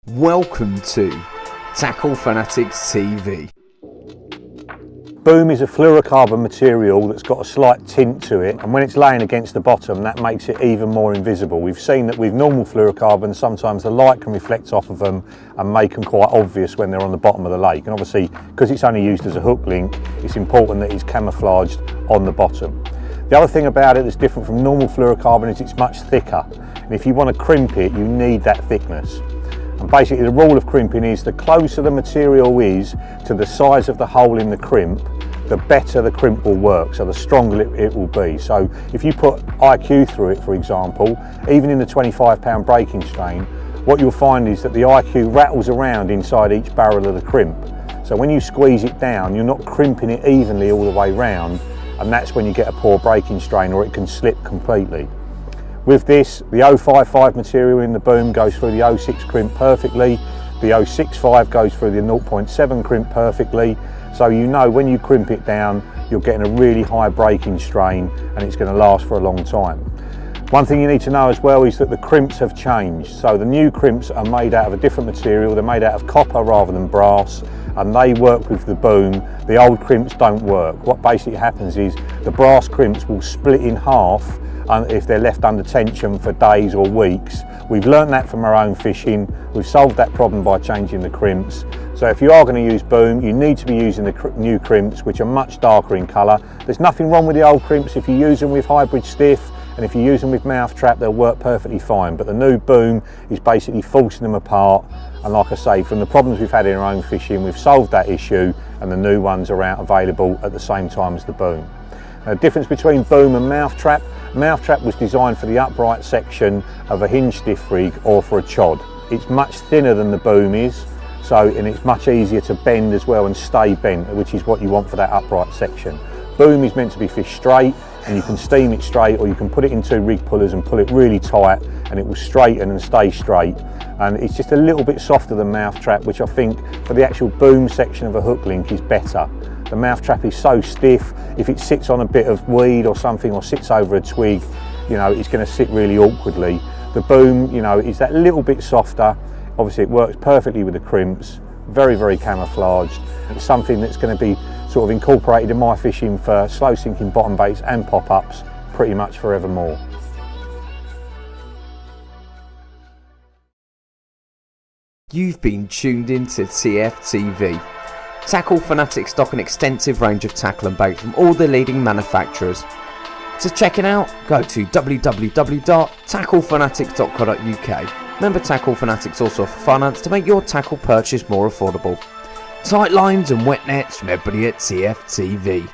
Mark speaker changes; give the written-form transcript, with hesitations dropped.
Speaker 1: Welcome to Tackle Fanatics TV.
Speaker 2: Boom is a fluorocarbon material that's got a slight tint to it, and when it's laying against the bottom that makes it even more invisible. We've seen that with normal fluorocarbons sometimes the light can reflect off of them and make them quite obvious when they're on the bottom of the lake, and obviously because it's only used as a hook link it's important that it's camouflaged on the bottom. The other thing about it that's different from normal fluorocarbon is it's much thicker, and if you want to crimp it you need that thickness. And basically the rule of crimping is the closer the material is to the size of the hole in the crimp, the better the crimp will work, so the stronger it will be. So if you put IQ through it, for example, even in the 25-pound breaking strain, what you'll find is that the IQ rattles around inside each barrel of the crimp. So when you squeeze it down, you're not crimping it evenly all the way round, and that's when you get a poor breaking strain, or it can slip completely. With this, the 055 material in the boom goes through the 06 crimp perfectly, the 065 goes through the 0.7 crimp perfectly, so you know when you crimp it down you're getting a really high breaking strain and it's going to last for a long time. One thing you need to know as well is that the crimps have changed, so the new crimps are made out of a different material. They're made out of copper rather than brass, and they work with the boom. The old crimps don't work. What basically happens is the brass crimps will split in half if they're left under tension for days or weeks. We've learnt that from our own fishing. We've solved that problem by changing the crimps. So if you are going to use boom, you need to be using the new crimps, which are much darker in colour. There's nothing wrong with the old crimps if you use them with hybrid stiff, and if you use them with mousetrap they'll work perfectly fine, but the new boom is basically forcing them apart. And like I say, from the problems we've had in our own fishing, we've solved that issue and the new ones are out available at the same time as the boom. The difference between boom and mousetrap: mousetrap was designed for the upright section of a hinge stiff rig or for a chod. It's much thinner than the boom is, and it's much easier to bend as well and stay bent, which is what you want for that upright section. Boom is meant to be fished straight, and you can steam it straight, or you can put it into rig pullers and pull it really tight and it will straighten and stay straight. And it's just a little bit softer than mousetrap, which I think for the actual boom section of a hook link is better. The mousetrap is so stiff, if it sits on a bit of weed or something or sits over a twig, you know, it's going to sit really awkwardly. The boom, you know, is that little bit softer. Obviously it works perfectly with the crimps, very, very camouflaged. It's something that's going to be sort of incorporated in my fishing for slow sinking bottom baits and pop-ups pretty much forevermore.
Speaker 1: You've been tuned into TFTV. Tackle Fanatics stock an extensive range of tackle and bait from all the leading manufacturers. To check it out, go to www.tacklefanatics.co.uk. Remember, Tackle Fanatics also offer finance to make your tackle purchase more affordable. Tight lines and wet nets from everybody at TFTV.